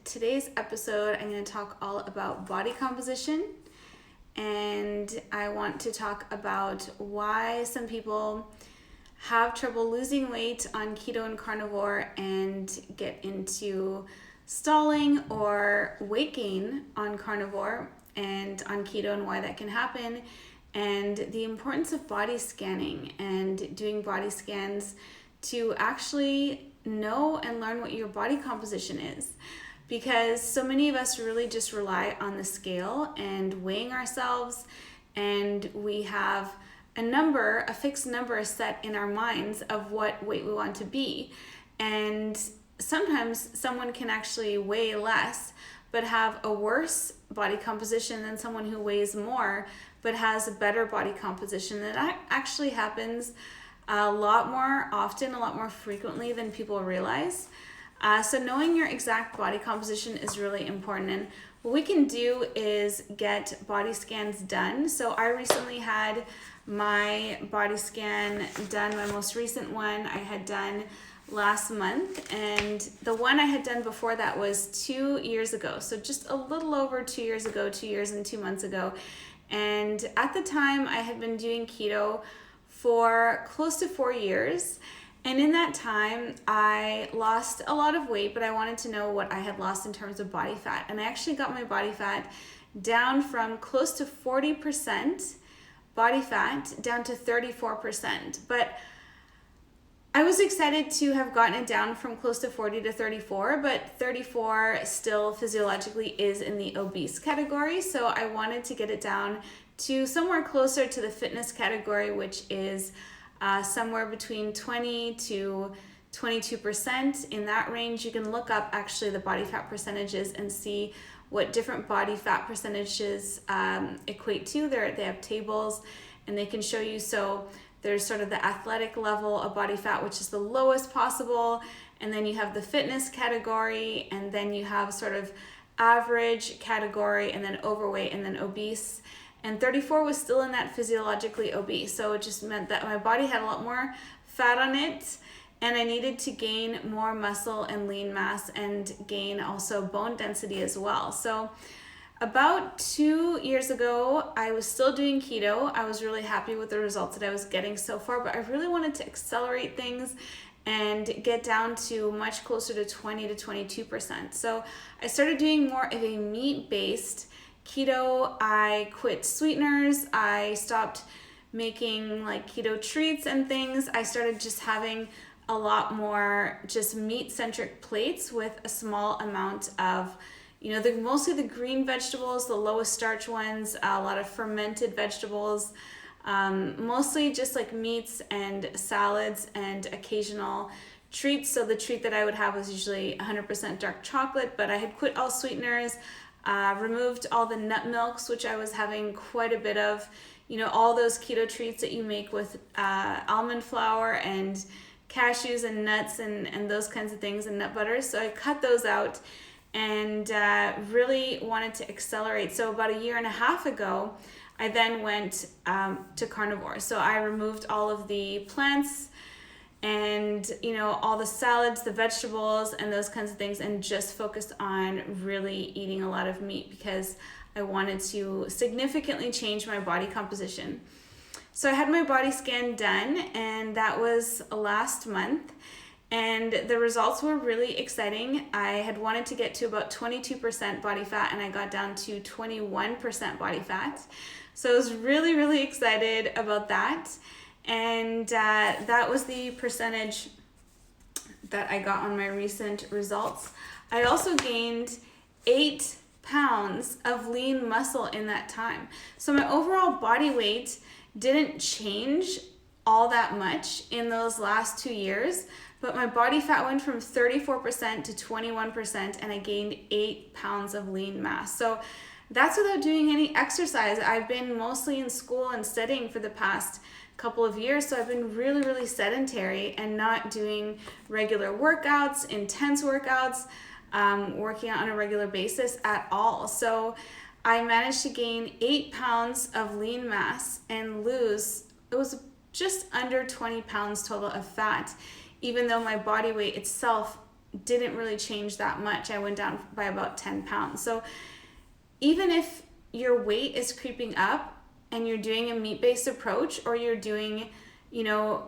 today's episode, I'm going to talk all about body composition, and I want to talk about why some people have trouble losing weight on keto and carnivore and get into stalling or weight gain on carnivore and on keto, and why that can happen, and the importance of body scanning and doing body scans to actually know and learn what your body composition is. Because so many of us really just rely on the scale and weighing ourselves, and we have a fixed number set in our minds of what weight we want to be. And sometimes someone can actually weigh less but have a worse body composition than someone who weighs more but has a better body composition. That actually happens a lot more often, a lot more frequently than people realize. So knowing your exact body composition is really important. And what we can do is get body scans done. So I recently had my body scan done. My most recent one I had done last month, and the one I had done before that was 2 years ago. So just a little over 2 years ago, 2 years and 2 months ago. And at the time I had been doing keto for close to 4 years. And in that time, I lost a lot of weight, but I wanted to know what I had lost in terms of body fat. And I actually got my body fat down from close to 40% body fat down to 34%. But I was excited to have gotten it down from close to 40 to 34, but 34 still physiologically is in the obese category. So I wanted to get it down to somewhere closer to the fitness category, which is somewhere between 20 to 22%. In that range, you can look up actually the body fat percentages and see what different body fat percentages equate to. They have tables and they can show you. So there's sort of the athletic level of body fat, which is the lowest possible, and then you have the fitness category, and then you have sort of average category, and then overweight, and then obese. And 34 was still in that physiologically obese. So it just meant that my body had a lot more fat on it, and I needed to gain more muscle and lean mass and gain also bone density as well. So about 2 years ago, I was still doing keto. I was really happy with the results that I was getting so far, but I really wanted to accelerate things and get down to much closer to 20 to 22%. So I started doing more of a meat-based keto. I quit sweeteners. I stopped making like keto treats and things. I started just having a lot more just meat-centric plates with a small amount of, mostly the green vegetables, the lowest starch ones, a lot of fermented vegetables, mostly just like meats and salads and occasional treats. So the treat that I would have was usually 100% dark chocolate, but I had quit all sweeteners, removed all the nut milks, which I was having quite a bit of, all those keto treats that you make with almond flour and cashews and nuts and those kinds of things, and nut butters. So I cut those out and really wanted to accelerate. So about a year and a half ago, I then went to carnivore. So I removed all of the plants and all the salads, the vegetables, and those kinds of things, and just focused on really eating a lot of meat because I wanted to significantly change my body composition. So I had my body scan done, and that was last month. And the results were really exciting. I had wanted to get to about 22% body fat, and I got down to 21% body fat. So I was really, really excited about that. And that was the percentage that I got on my recent results. I also gained 8 pounds of lean muscle in that time. So my overall body weight didn't change all that much in those last 2 years, but my body fat went from 34% to 21%, and I gained 8 pounds of lean mass. So that's without doing any exercise. I've been mostly in school and studying for the past couple of years, so I've been really, really sedentary and not doing regular workouts, intense workouts, working out on a regular basis at all. So I managed to gain 8 pounds of lean mass and lose, it was just under 20 pounds total of fat, even though my body weight itself didn't really change that much. I went down by about 10 pounds. So even if your weight is creeping up and you're doing a meat-based approach, or you're doing,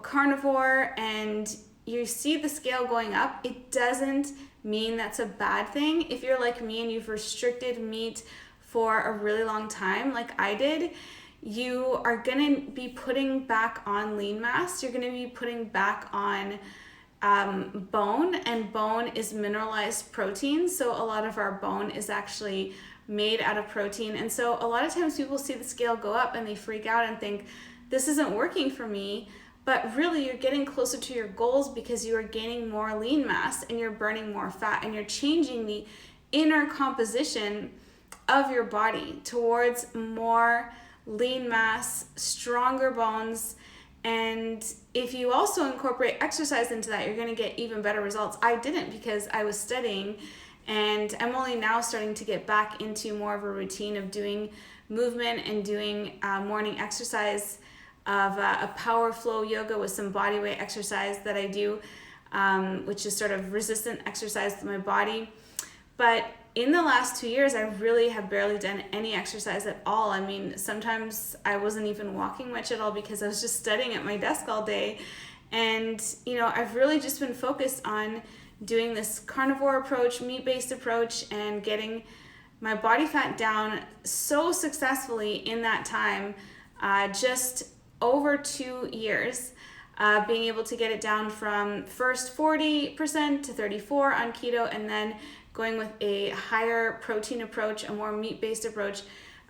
carnivore and you see the scale going up, it doesn't mean that's a bad thing. If you're like me and you've restricted meat for a really long time, like I did, you are going to be putting back on lean mass. You're going to be putting back on bone, and bone is mineralized protein. So a lot of our bone is actually made out of protein. And so a lot of times people see the scale go up and they freak out and think, this isn't working for me. But really, you're getting closer to your goals because you are gaining more lean mass and you're burning more fat, and you're changing the inner composition of your body towards more lean mass, stronger bones. And if you also incorporate exercise into that, you're going to get even better results. I didn't, because I was studying, and I'm only now starting to get back into more of a routine of doing movement and doing morning exercise of a power flow yoga with some body weight exercise that I do, which is sort of resistant exercise to my body. But in the last 2 years, I really have barely done any exercise at all. I mean, sometimes I wasn't even walking much at all because I was just studying at my desk all day. And, I've really just been focused on doing this carnivore approach, meat-based approach, and getting my body fat down so successfully in that time, just over 2 years, being able to get it down from first 40% to 34% on keto, and then going with a higher protein approach, a more meat-based approach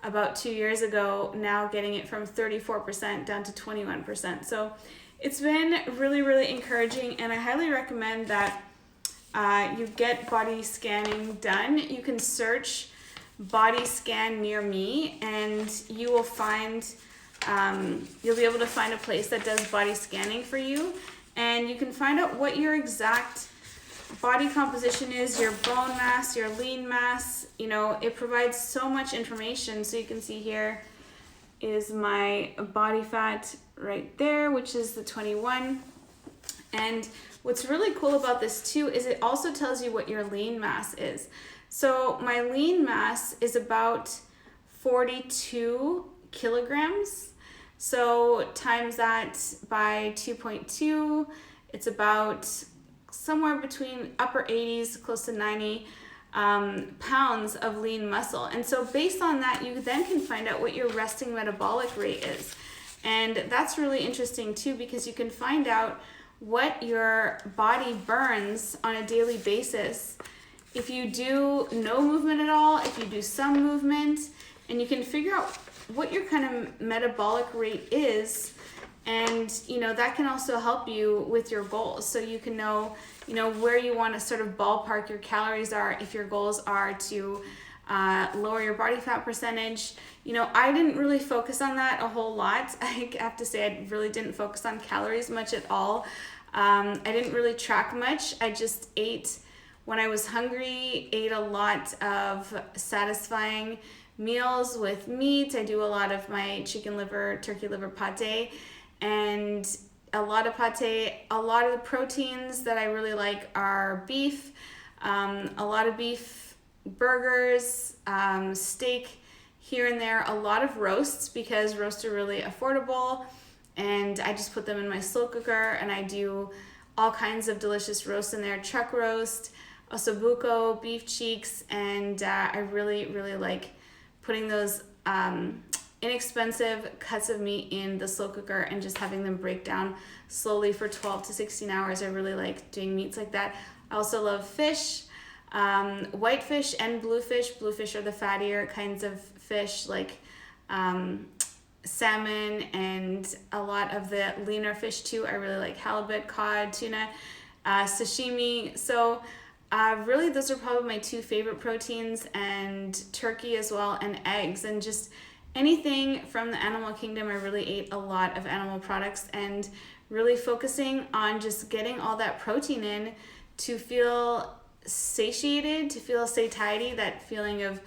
about 2 years ago, now getting it from 34% down to 21%. So it's been really, really encouraging, and I highly recommend that you get body scanning done. You can search body scan near me, and you will find, you'll be able to find a place that does body scanning for you, and you can find out what your exact body composition is, your bone mass, your lean mass. It provides so much information. So you can see here is my body fat right there, which is the 21. And what's really cool about this too is it also tells you what your lean mass is. So my lean mass is about 42 kilograms. So times that by 2.2, it's about somewhere between upper 80s, close to 90 pounds of lean muscle. And so based on that, you then can find out what your resting metabolic rate is. And that's really interesting too, because you can find out what your body burns on a daily basis if you do no movement at all, if you do some movement, and you can figure out what your kind of metabolic rate is. And, that can also help you with your goals. So you can know, where you want to sort of ballpark your calories are if your goals are to lower your body fat percentage. I didn't really focus on that a whole lot. I have to say I really didn't focus on calories much at all. I didn't really track much. I just ate when I was hungry, ate a lot of satisfying meals with meat. I do a lot of my chicken liver, turkey liver pate, and a lot of pate. A lot of the proteins that I really like are beef, a lot of beef burgers, steak here and there, a lot of roasts because roasts are really affordable, and I just put them in my slow cooker and I do all kinds of delicious roasts in there, chuck roast, ossobuco, beef cheeks, and I really, really like putting those inexpensive cuts of meat in the slow cooker and just having them break down slowly for 12 to 16 hours. I really like doing meats like that. I also love fish, whitefish and bluefish. Bluefish are the fattier kinds of fish, like salmon, and a lot of the leaner fish too. I really like halibut, cod, tuna, sashimi. So really those are probably my two favorite proteins, and turkey as well, and eggs, and just anything from the animal kingdom. I really ate a lot of animal products and really focusing on just getting all that protein in to feel satiated, to feel satiety, that feeling of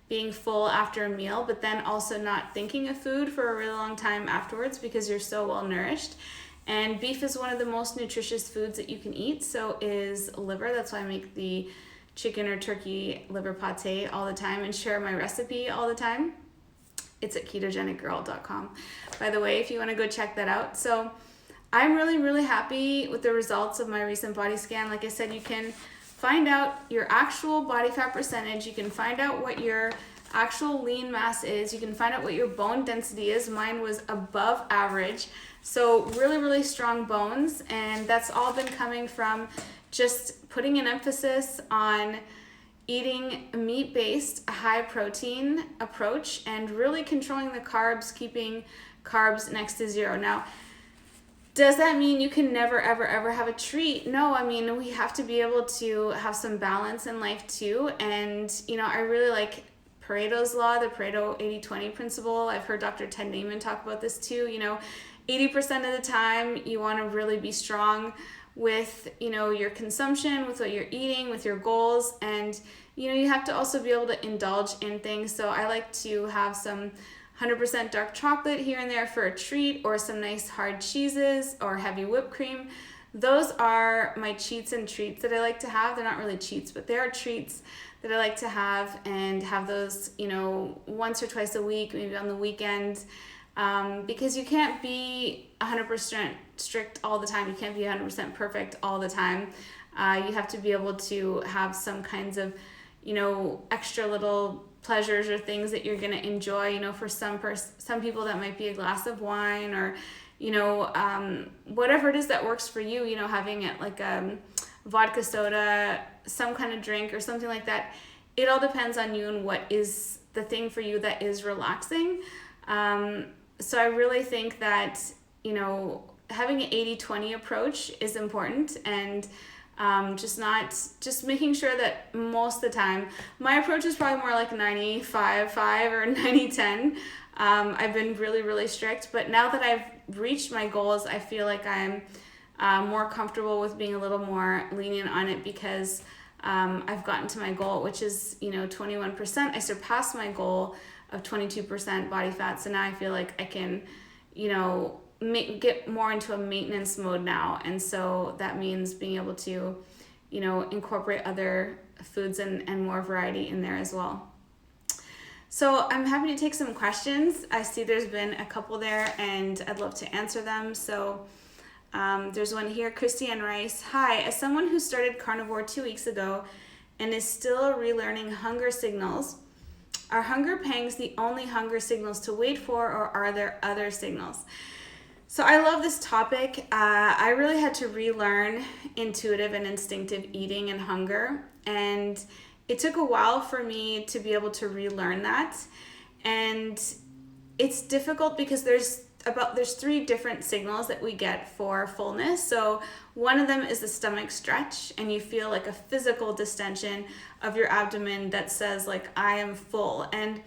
being full after a meal, but then also not thinking of food for a really long time afterwards because you're so well nourished. And beef is one of the most nutritious foods that you can eat. So is liver. That's why I make the chicken or turkey liver pate all the time and share my recipe all the time. It's at ketogenicgirl.com, by the way, if you want to go check that out. So I'm really, really happy with the results of my recent body scan. Like I said, you can find out your actual body fat percentage. You can find out what your actual lean mass is. You can find out what your bone density is. Mine was above average. So really, really strong bones. And that's all been coming from just putting an emphasis on eating a meat-based, high protein approach and really controlling the carbs, keeping carbs next to zero. Now, does that mean you can never, ever, ever have a treat? No, I mean, we have to be able to have some balance in life too. And, I really like Pareto's law, the Pareto 80-20 principle. I've heard Dr. Ted Naiman talk about this too. 80% of the time you want to really be strong with your consumption, with what you're eating, with your goals, and you have to also be able to indulge in things. So I like to have some 100% dark chocolate here and there for a treat, or some nice hard cheeses or heavy whipped cream. Those are my cheats and treats that I like to have. They're not really cheats, but they are treats that I like to have, and have those once or twice a week, maybe on the weekend. Because you can't be 100% strict all the time. You can't be 100% perfect all the time. You have to be able to have some kinds of, extra little pleasures or things that you're going to enjoy. For some people that might be a glass of wine, or, whatever it is that works for you, having it like vodka soda, some kind of drink or something like that. It all depends on you and what is the thing for you that is relaxing. So I really think that, having an 80-20 approach is important, and just making sure that most of the time, my approach is probably more like 95-5 or 90-10. I've been really, really strict, but now that I've reached my goals, I feel like I'm more comfortable with being a little more lenient on it, because I've gotten to my goal, which is, 21%. I surpassed my goal of 22% body fat. So now I feel like I can, get more into a maintenance mode now. And so that means being able to, incorporate other foods and more variety in there as well. So I'm happy to take some questions. I see there's been a couple there, and I'd love to answer them. So there's one here, Christiane Rice. Hi, as someone who started Carnivore 2 weeks ago and is still relearning hunger signals, are hunger pangs the only hunger signals to wait for, or are there other signals? So I love this topic. I really had to relearn intuitive and instinctive eating and hunger, and it took a while for me to be able to relearn that. And it's difficult because there's 3 different signals that we get for fullness. So one of them is the stomach stretch, and you feel like a physical distension of your abdomen that says like, I am full. And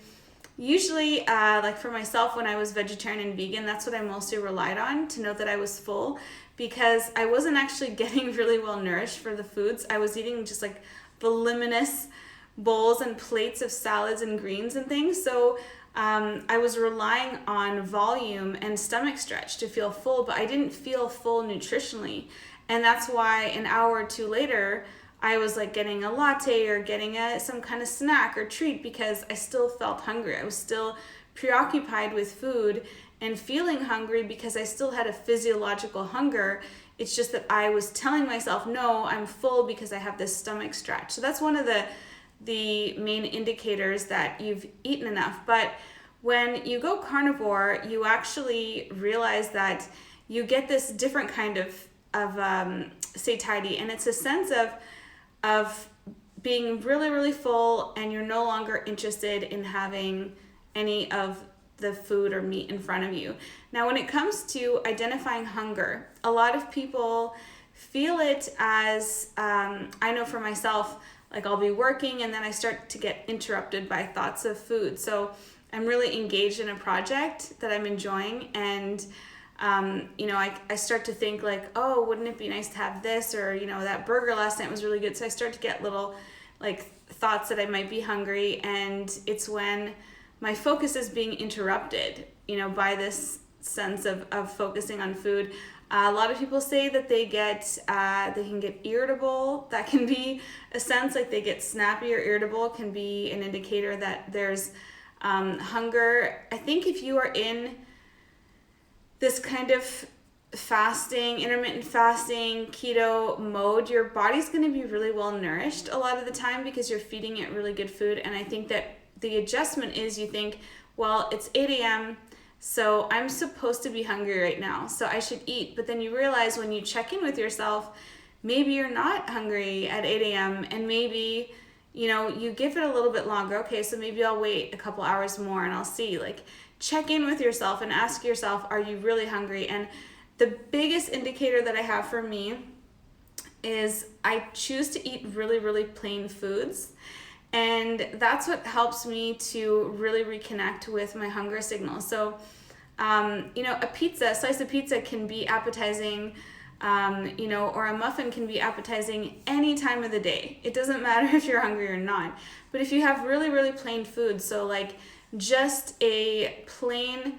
usually, like for myself, when I was vegetarian and vegan, that's what I mostly relied on to know that I was full, because I wasn't actually getting really well nourished for the foods. I was eating just like voluminous bowls and plates of salads and greens and things. So I was relying on volume and stomach stretch to feel full, but I didn't feel full nutritionally. And that's why an hour or two later, I was like getting a latte or getting some kind of snack or treat, because I still felt hungry. I was still preoccupied with food and feeling hungry because I still had a physiological hunger. It's just that I was telling myself, no, I'm full because I have this stomach stretch. So that's one of the main indicators that you've eaten enough. But when you go carnivore, you actually realize that you get this different kind of satiety, and it's a sense of being really, really full, and you're no longer interested in having any of the food or meat in front of you. Now, when it comes to identifying hunger, a lot of people feel it as, I know for myself, like I'll be working and then I start to get interrupted by thoughts of food. So I'm really engaged in a project that I'm enjoying, and I start to think like, oh, wouldn't it be nice to have this, or that burger last night was really good. So I start to get little like thoughts that I might be hungry, and it's when my focus is being interrupted, by this sense of focusing on food. A lot of people say that they can get irritable. That can be a sense, like they get snappy or irritable, can be an indicator that there's hunger. I think if you are in this kind of fasting, intermittent fasting, keto mode, your body's going to be really well nourished a lot of the time because you're feeding it really good food. And I think that the adjustment is you think, well, it's 8 a.m., so I'm supposed to be hungry right now, so I should eat. But then you realize when you check in with yourself, maybe you're not hungry at 8 a.m. and maybe, you give it a little bit longer. Okay, so maybe I'll wait a couple hours more and I'll see. Like, check in with yourself and ask yourself, are you really hungry? And the biggest indicator that I have for me is I choose to eat really, really plain foods. And that's what helps me to really reconnect with my hunger signal. So, a slice of pizza can be appetizing, or a muffin can be appetizing any time of the day. It doesn't matter if you're hungry or not. But if you have really, really plain food, so like just a plain,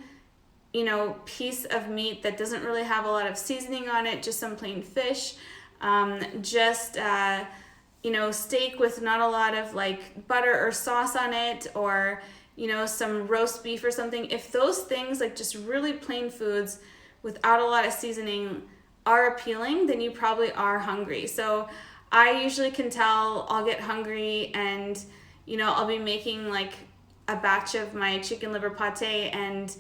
piece of meat that doesn't really have a lot of seasoning on it, just some plain fish, steak with not a lot of like butter or sauce on it, or some roast beef or something. If those things, like just really plain foods without a lot of seasoning, are appealing, then you probably are hungry. So I usually can tell I'll get hungry and I'll be making like a batch of my chicken liver pate, and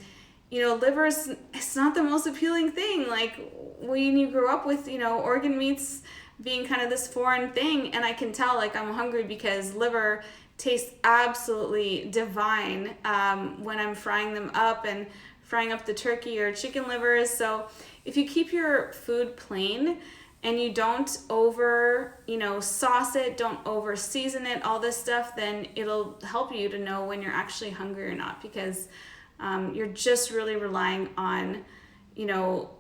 liver's, it's not the most appealing thing. Like when you grow up with organ meats being kind of this foreign thing, and I can tell like I'm hungry because liver tastes absolutely divine when I'm frying them up and frying up the turkey or chicken livers. So if you keep your food plain and you don't over sauce it, don't over season it, all this stuff, then it'll help you to know when you're actually hungry or not, because you're just really relying on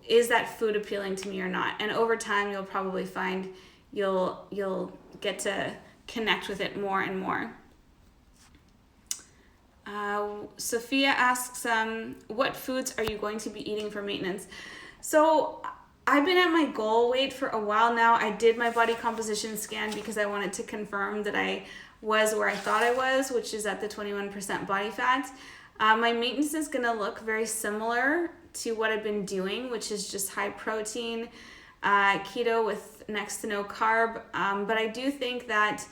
is that food appealing to me or not? And over time, you'll probably find you'll get to connect with it more and more. Sophia asks, what foods are you going to be eating for maintenance? So I've been at my goal weight for a while now. I did my body composition scan because I wanted to confirm that I was where I thought I was, which is at the 21% body fat. My maintenance is going to look very similar to what I've been doing, which is just high protein, keto with next to no carb. But I do think that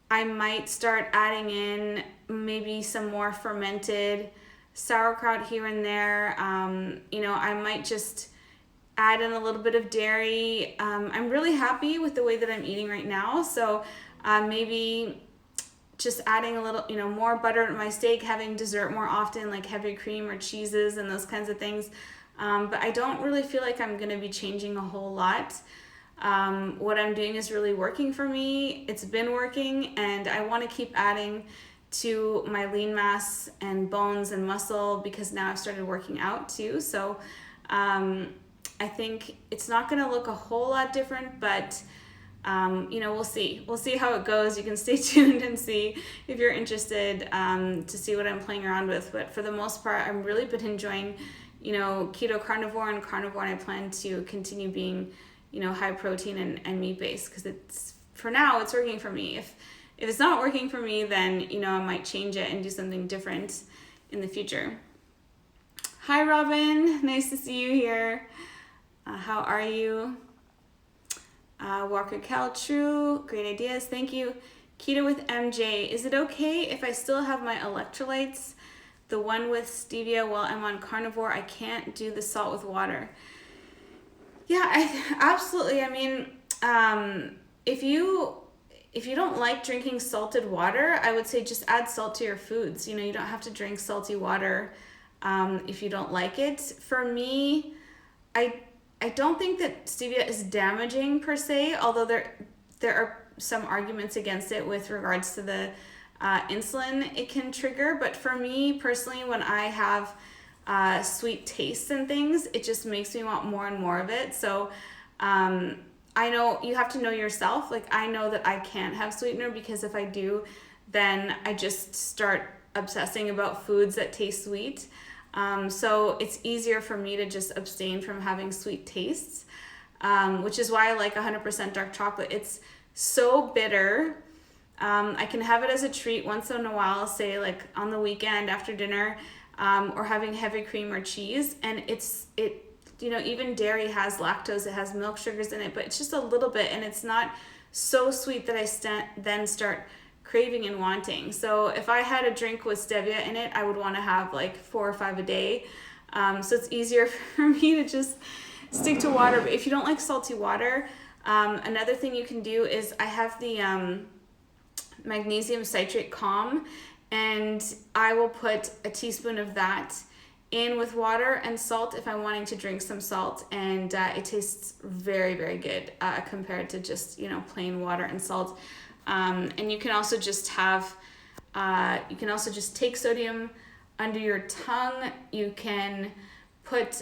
I might start adding in maybe some more fermented sauerkraut here and there. I might just add in a little bit of dairy. I'm really happy with the way that I'm eating right now. So maybe just adding a little, more butter to my steak, having dessert more often, like heavy cream or cheeses and those kinds of things. But I don't really feel like I'm going to be changing a whole lot. What I'm doing is really working for me. It's been working, and I want to keep adding to my lean mass and bones and muscle because now I've started working out too. So I think it's not going to look a whole lot different, but we'll see. We'll see how it goes. You can stay tuned and see if you're interested to see what I'm playing around with. But for the most part, I've really been enjoying, keto carnivore, and I plan to continue being, high protein and meat based, because it's, for now, it's working for me. If it's not working for me, then, I might change it and do something different in the future. Hi, Robin. Nice to see you here. How are you? Walker Cal, true. Great ideas. Thank you. Keto with MJ. Is it okay if I still have my electrolytes, the one with stevia, while I'm on carnivore? I can't do the salt with water. Yeah, absolutely. I mean, if you don't like drinking salted water, I would say just add salt to your foods. You don't have to drink salty water if you don't like it. For me, I don't think that stevia is damaging per se, although there are some arguments against it with regards to the insulin it can trigger. But for me personally, when I have sweet tastes and things, it just makes me want more and more of it. So I know you have to know yourself. Like, I know that I can't have sweetener, because if I do, then I just start obsessing about foods that taste sweet. So it's easier for me to just abstain from having sweet tastes, which is why I like 100% dark chocolate. It's so bitter. I can have it as a treat once in a while, say like on the weekend after dinner, or having heavy cream or cheese. And even dairy has lactose, it has milk sugars in it, but it's just a little bit, and it's not so sweet that I then start craving and wanting. So if I had a drink with stevia in it, I would want to have like 4 or 5 a day. So it's easier for me to just stick to water. But if you don't like salty water, another thing you can do is I have the magnesium citrate calm, and I will put a teaspoon of that in with water and salt if I'm wanting to drink some salt, and it tastes very, very good compared to just plain water and salt. And you can also just take sodium under your tongue. You can put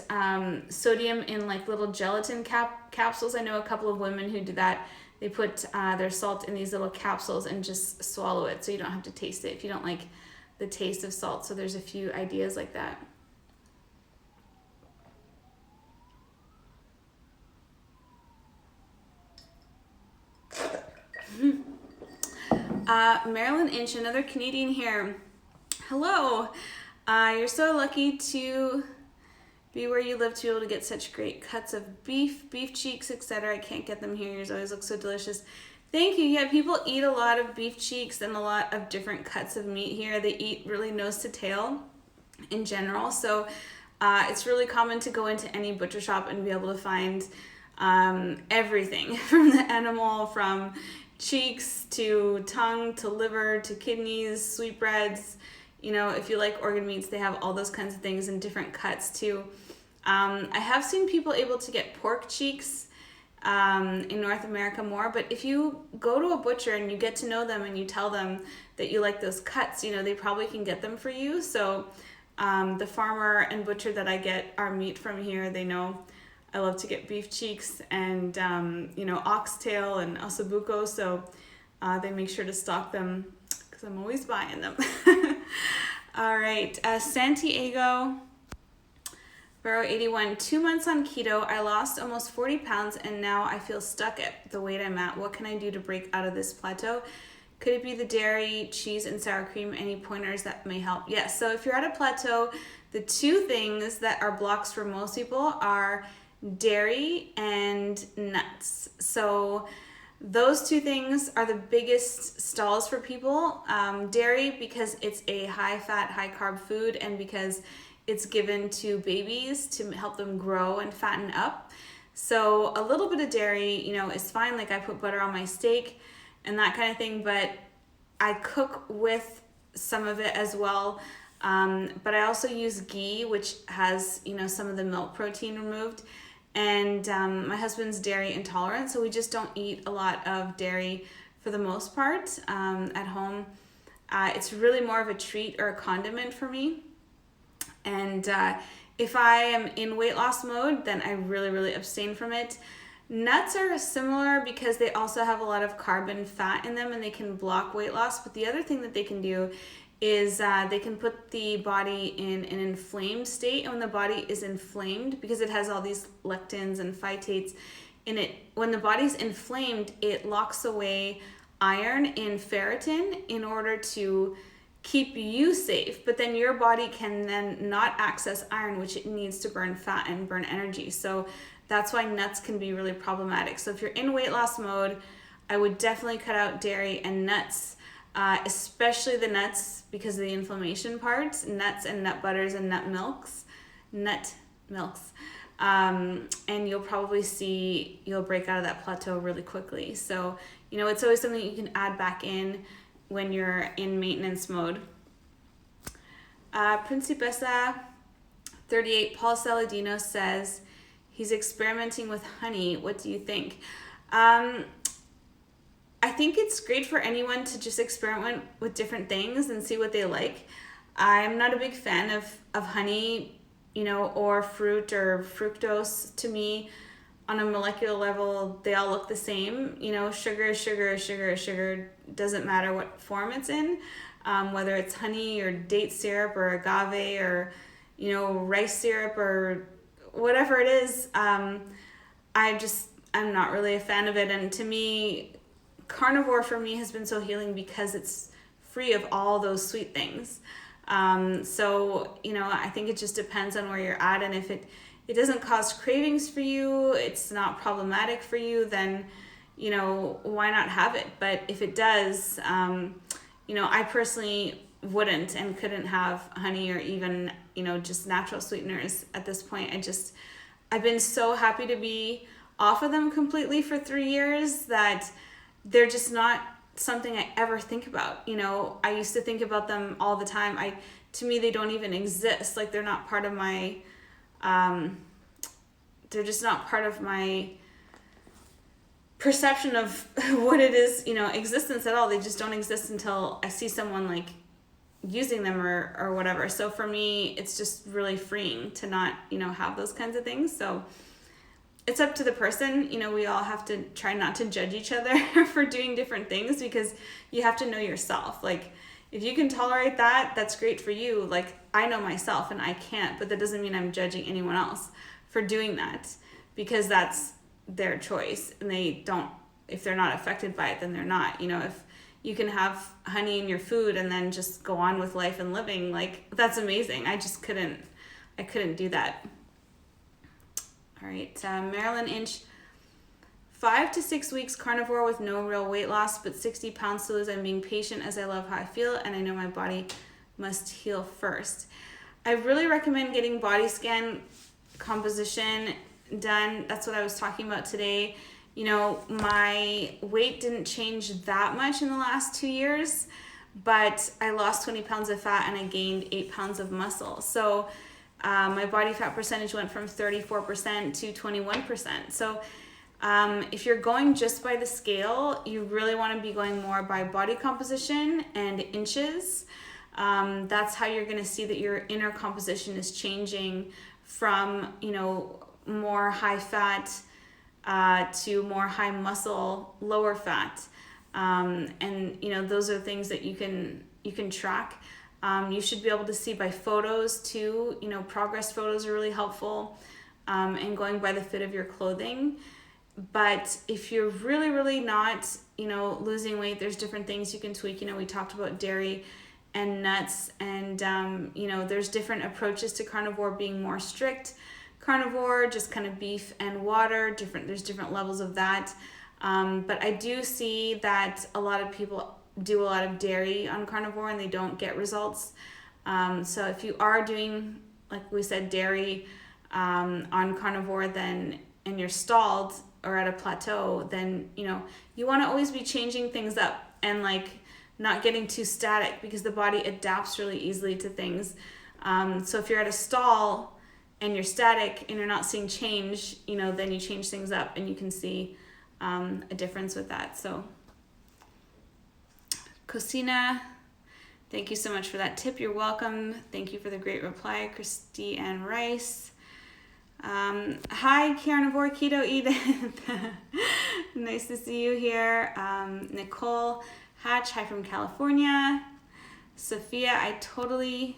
sodium in like little gelatin capsules. I know a couple of women who do that. They put their salt in these little capsules and just swallow it, so you don't have to taste it if you don't like the taste of salt. So there's a few ideas like that. Marilyn Inch, another Canadian here. Hello. You're so lucky to be where you live to be able to get such great cuts of beef cheeks, etc. I can't get them here. Yours always look so delicious. Thank you. Yeah, people eat a lot of beef cheeks and a lot of different cuts of meat here. They eat really nose to tail in general. So it's really common to go into any butcher shop and be able to find everything from the animal, from cheeks to tongue to liver to kidneys, sweetbreads. If you like organ meats, they have all those kinds of things in different cuts too. I have seen people able to get pork cheeks in North America more, but if you go to a butcher and you get to know them and you tell them that you like those cuts, they probably can get them for you. So the farmer and butcher that I get our meat from here, they know I love to get beef cheeks and oxtail and ossobuco, so they make sure to stock them because I'm always buying them. All right, Santiago Burrow 81, 2 months on keto. I lost almost 40 pounds and now I feel stuck at the weight I'm at. What can I do to break out of this plateau? Could it be the dairy, cheese, and sour cream? Any pointers that may help? Yes, so if you're at a plateau, the two things that are blocks for most people are dairy and nuts. So those two things are the biggest stalls for people. Dairy, because it's a high fat, high carb food, and because it's given to babies to help them grow and fatten up. So a little bit of dairy, is fine. Like I put butter on my steak and that kind of thing, but I cook with some of it as well. But I also use ghee, which has, some of the milk protein removed. And my husband's dairy intolerant, so we just don't eat a lot of dairy for the most part at home. It's really more of a treat or a condiment for me. And if I am in weight loss mode, then I really, really abstain from it. Nuts are similar because they also have a lot of carb and fat in them and they can block weight loss. But the other thing that they can do is they can put the body in an inflamed state. And when the body is inflamed, because it has all these lectins and phytates in it, when the body's inflamed, it locks away iron and ferritin in order to keep you safe. But then your body can then not access iron, which it needs to burn fat and burn energy. So that's why nuts can be really problematic. So if you're in weight loss mode, I would definitely cut out dairy and nuts. Especially the nuts because of the inflammation parts, nuts and nut butters and nut milks. And you'll probably see you'll break out of that plateau really quickly. So, it's always something you can add back in when you're in maintenance mode. Principessa 38, Paul Saladino says he's experimenting with honey. What do you think? I think it's great for anyone to just experiment with different things and see what they like. I'm not a big fan of honey, or fruit or fructose. To me, on a molecular level, they all look the same. Sugar is sugar is sugar is sugar. Doesn't matter what form it's in, whether it's honey or date syrup or agave or, rice syrup or whatever it is. I'm not really a fan of it. And to me, carnivore for me has been so healing because it's free of all those sweet things. So, I think it just depends on where you're at. And if it doesn't cause cravings for you, it's not problematic for you, then, why not have it? But if it does, I personally wouldn't and couldn't have honey or even, just natural sweeteners at this point. I've been so happy to be off of them completely for 3 years that they're just not something I ever think about. I used to think about them all the time. To me, they don't even exist. Like, they're not part of my, they're just not part of my perception of what it is, existence at all. They just don't exist until I see someone like using them or whatever. So for me, it's just really freeing to not, have those kinds of things. So it's up to the person. We all have to try not to judge each other for doing different things, because you have to know yourself. Like, if you can tolerate that, that's great for you. Like, I know myself and I can't, but that doesn't mean I'm judging anyone else for doing that, because that's their choice. And if they're not affected by it, then they're not. If you can have honey in your food and then just go on with life and living, like, that's amazing. I couldn't do that. All right, Marilyn Inch, 5 to 6 weeks carnivore with no real weight loss, but 60 pounds to lose. I'm being patient as I love how I feel, and I know my body must heal first. I really recommend getting body scan composition done. That's what I was talking about today. My weight didn't change that much in the last 2 years, but I lost 20 pounds of fat and I gained 8 pounds of muscle. So my body fat percentage went from 34% to 21%. So if you're going just by the scale, you really want to be going more by body composition and inches. That's how you're going to see that your inner composition is changing from, more high fat to more high muscle, lower fat. And those are things that you can track. You should be able to see by photos too. Progress photos are really helpful, and going by the fit of your clothing. But if you're really, really not, losing weight, there's different things you can tweak. We talked about dairy and nuts, and, there's different approaches to carnivore, being more strict carnivore, just kind of beef and water, there's different levels of that. But I do see that a lot of people do a lot of dairy on carnivore and they don't get results. So if you are doing, like we said, dairy on carnivore, and you're stalled or at a plateau, then you want to always be changing things up and not getting too static, because the body adapts really easily to things. So if you're at a stall and you're static and you're not seeing change, then you change things up and you can see a difference with that. So Cosina, thank you so much for that tip. You're welcome. Thank you for the great reply, Christy and Rice. Hi, Carnivore Keto Edith. Nice to see you here. Nicole Hatch, hi from California. Sophia, I totally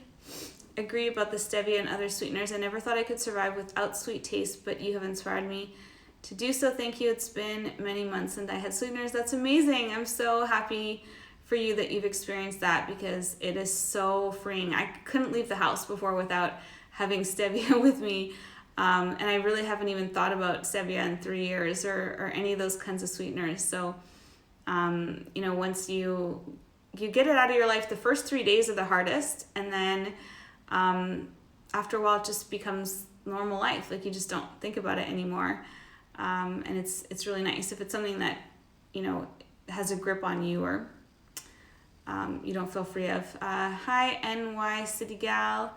agree about the stevia and other sweeteners. I never thought I could survive without sweet taste, but you have inspired me to do so. Thank you. It's been many months since I had sweeteners. That's amazing. I'm so happy for you that you've experienced that, because it is so freeing. I couldn't leave the house before without having stevia with me. And I really haven't even thought about stevia in 3 years or any of those kinds of sweeteners. So, once you get it out of your life, the first 3 days are the hardest. And then after a while, it just becomes normal life. Like, you just don't think about it anymore. And it's really nice if it's something that, has a grip on you or you don't feel free of. Hi, NY City Gal.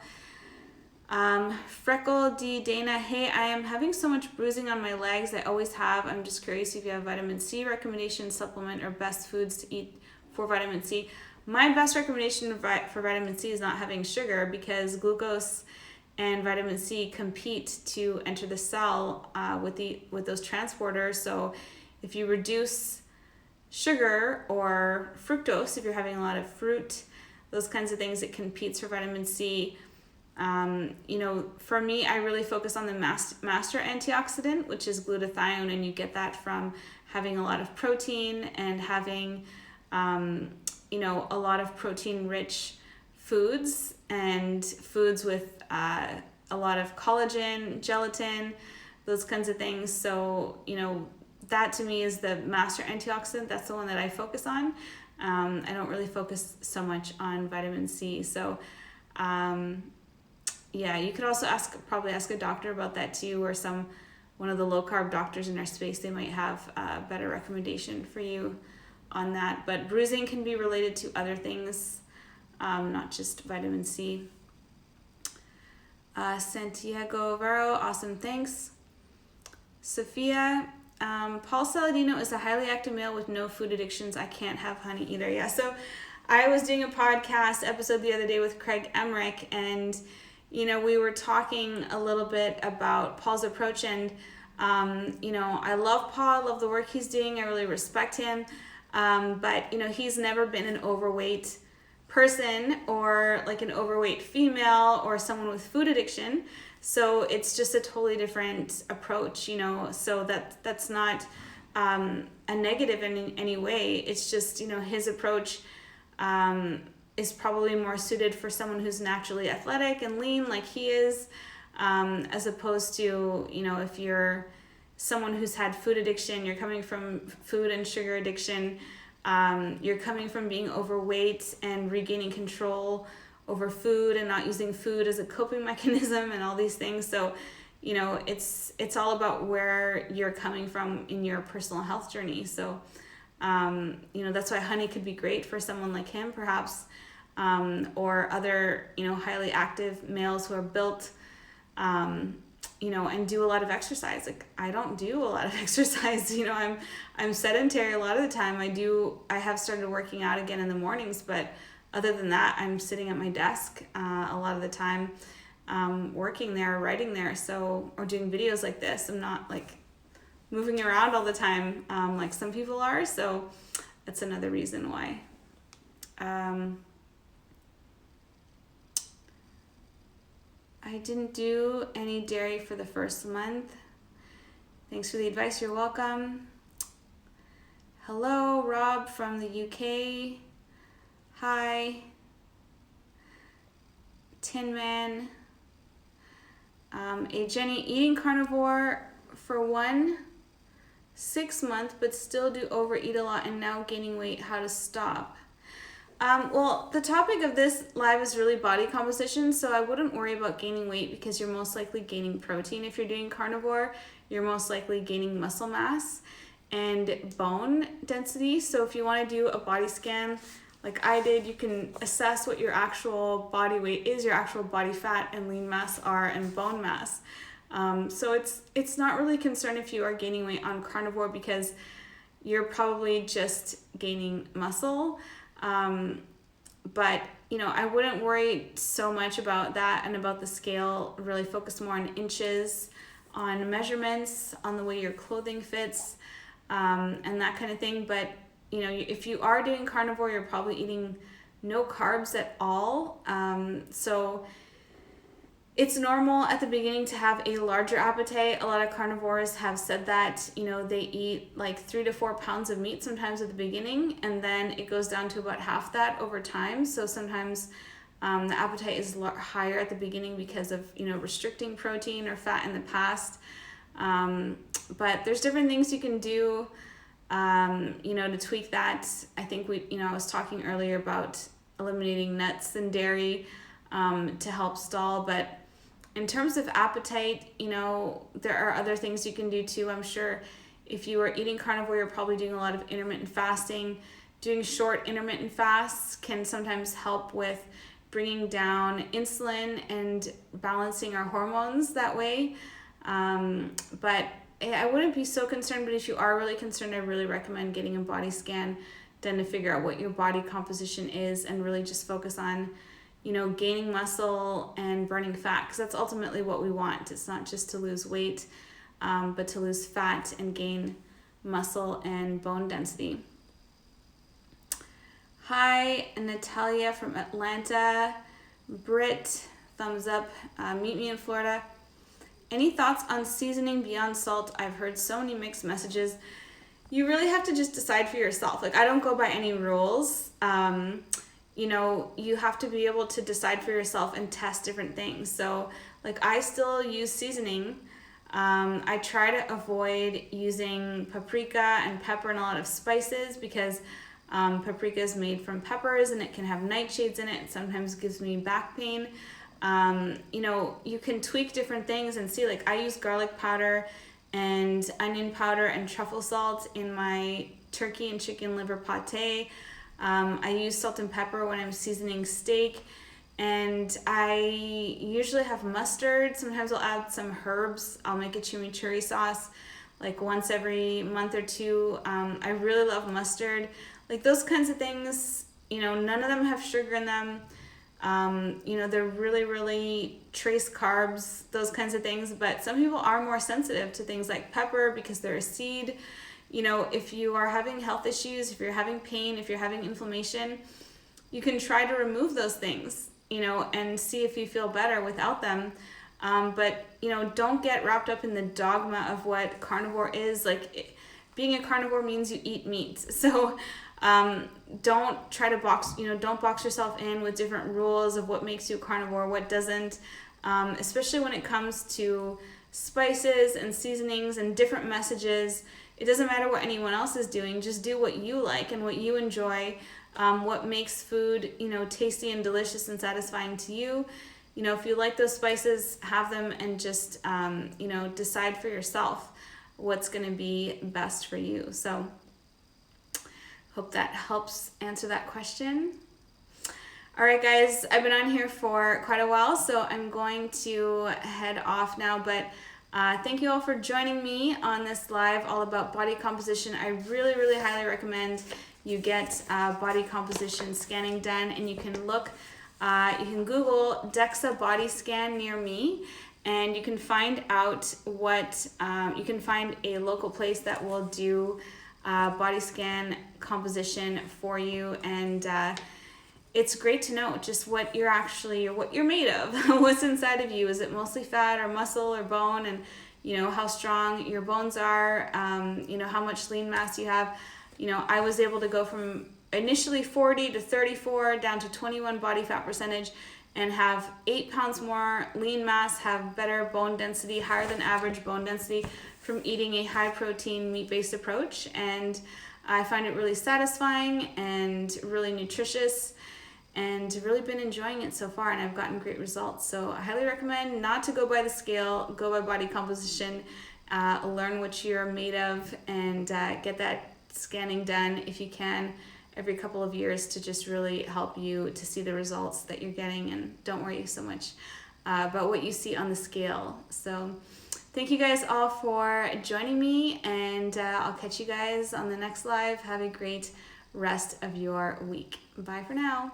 Freckle D Dana, hey, I am having so much bruising on my legs. I always have. I'm just curious if you have vitamin C recommendation, supplement, or best foods to eat for vitamin C. My best recommendation for vitamin C is not having sugar, because glucose and vitamin C compete to enter the cell with those transporters. So if you reduce sugar or fructose, if you're having a lot of fruit, those kinds of things, it competes for vitamin C. For me, I really focus on the master antioxidant, which is glutathione, and you get that from having a lot of protein and having, a lot of protein-rich foods and foods with a lot of collagen, gelatin, those kinds of things. So, that to me is the master antioxidant. That's the one that I focus on. I don't really focus so much on vitamin C. So, you could also probably ask a doctor about that too, or one of the low carb doctors in our space. They might have a better recommendation for you on that. But bruising can be related to other things, not just vitamin C. Santiago Vero, awesome, thanks. Sophia, Paul Saladino is a highly active male with no food addictions. I can't have honey either. Yeah, so I was doing a podcast episode the other day with Craig Emmerich, and we were talking a little bit about Paul's approach, and I love Paul, I love the work he's doing, I really respect him, but he's never been an overweight person or like an overweight female or someone with food addiction. So it's just a totally different approach, so that's not a negative in any way. It's just, his approach is probably more suited for someone who's naturally athletic and lean like he is, as opposed to, if you're someone who's had food addiction, you're coming from food and sugar addiction, you're coming from being overweight and regaining control over food and not using food as a coping mechanism and all these things. So, it's all about where you're coming from in your personal health journey. So, that's why honey could be great for someone like him, perhaps, or other, highly active males who are built, and do a lot of exercise. Like, I don't do a lot of exercise, I'm sedentary a lot of the time. I have started working out again in the mornings, but other than that, I'm sitting at my desk, a lot of the time, working there, writing there, or doing videos like this. I'm not like moving around all the time, like some people are. So that's another reason why. I didn't do any dairy for the first month. Thanks for the advice. You're welcome. Hello, Rob from the UK. Hi. Tin Man. Jenny, eating carnivore for 6 months, but still do overeat a lot and now gaining weight. How to stop? Well, the topic of this live is really body composition, so I wouldn't worry about gaining weight because you're most likely gaining protein. If you're doing carnivore, you're most likely gaining muscle mass and bone density. So if you want to do a body scan like I did, you can assess what your actual body weight is, your actual body fat and lean mass are, and bone mass. So it's not really a concern if you are gaining weight on carnivore because you're probably just gaining muscle. But I wouldn't worry so much about that and about the scale. Really focus more on inches, on measurements, on the way your clothing fits, and that kind of thing. But if you are doing carnivore, you're probably eating no carbs at all. So it's normal at the beginning to have a larger appetite. A lot of carnivores have said that, they eat like 3 to 4 pounds of meat sometimes at the beginning, and then it goes down to about half that over time. So sometimes the appetite is higher at the beginning because of, restricting protein or fat in the past. But there's different things you can do, to tweak that. I think I was talking earlier about eliminating nuts and dairy to help stall, but in terms of appetite, there are other things you can do too. I'm sure if you are eating carnivore, you're probably doing a lot of intermittent fasting. Doing short intermittent fasts can sometimes help with bringing down insulin and balancing our hormones that way. But I wouldn't be so concerned, but if you are really concerned, I really recommend getting a body scan done to figure out what your body composition is and really just focus on gaining muscle and burning fat, because that's ultimately what we want. It's not just to lose weight, but to lose fat and gain muscle and bone density. Hi, Natalia from Atlanta. Britt thumbs up. Meet me in Florida. Any thoughts on seasoning beyond salt? I've heard so many mixed messages. You really have to just decide for yourself. Like, I don't go by any rules. You know, you have to be able to decide for yourself and test different things. So, like, I still use seasoning. I try to avoid using paprika and pepper and a lot of spices because paprika is made from peppers and it can have nightshades in it. It sometimes gives me back pain. You know, you can tweak different things and see, like, I use garlic powder and onion powder and truffle salt in my turkey and chicken liver pate. I use salt and pepper when I'm seasoning steak, and I usually have mustard. Sometimes I'll add some herbs. I'll make a chimichurri sauce like once every month or two. I really love mustard. Like, those kinds of things, you know, none of them have sugar in them. You know, they're really, really trace carbs, those kinds of things. But some people are more sensitive to things like pepper because they're a seed. You know, if you are having health issues, if you're having pain, if you're having inflammation, you can try to remove those things, you know, and see if you feel better without them. But, you know, don't get wrapped up in the dogma of what carnivore is. Like, being a carnivore means you eat meat. So don't try to don't box yourself in with different rules of what makes you a carnivore, what doesn't, especially when it comes to spices and seasonings and different messages. It doesn't matter what anyone else is doing. Just do what you like and what you enjoy, what makes food, you know, tasty and delicious and satisfying to you. You know, if you like those spices, have them, and just, you know, decide for yourself what's going to be best for you. So hope that helps answer that question. All right, guys, I've been on here for quite a while, so I'm going to head off now, but thank you all for joining me on this live all about body composition. I really, really highly recommend you get body composition scanning done, and you can look, you can Google DEXA body scan near me, and you can find out what, you can find a local place that will do body scan composition for you, and it's great to know just what you're made of, what's inside of you. Is it mostly fat or muscle or bone, and you know how strong your bones are, you know how much lean mass you have. You know, I was able to go from initially 40 to 34 down to 21 body fat percentage and have 8 pounds more lean mass, have better bone density, higher than average bone density from eating a high protein meat-based approach. And I find it really satisfying and really nutritious, and really been enjoying it so far, and I've gotten great results. So I highly recommend not to go by the scale, go by body composition, learn what you're made of, and get that scanning done if you can every couple of years to just really help you to see the results that you're getting, and don't worry so much about what you see on the scale. So thank you guys all for joining me, and I'll catch you guys on the next live. Have a great rest of your week. Bye for now.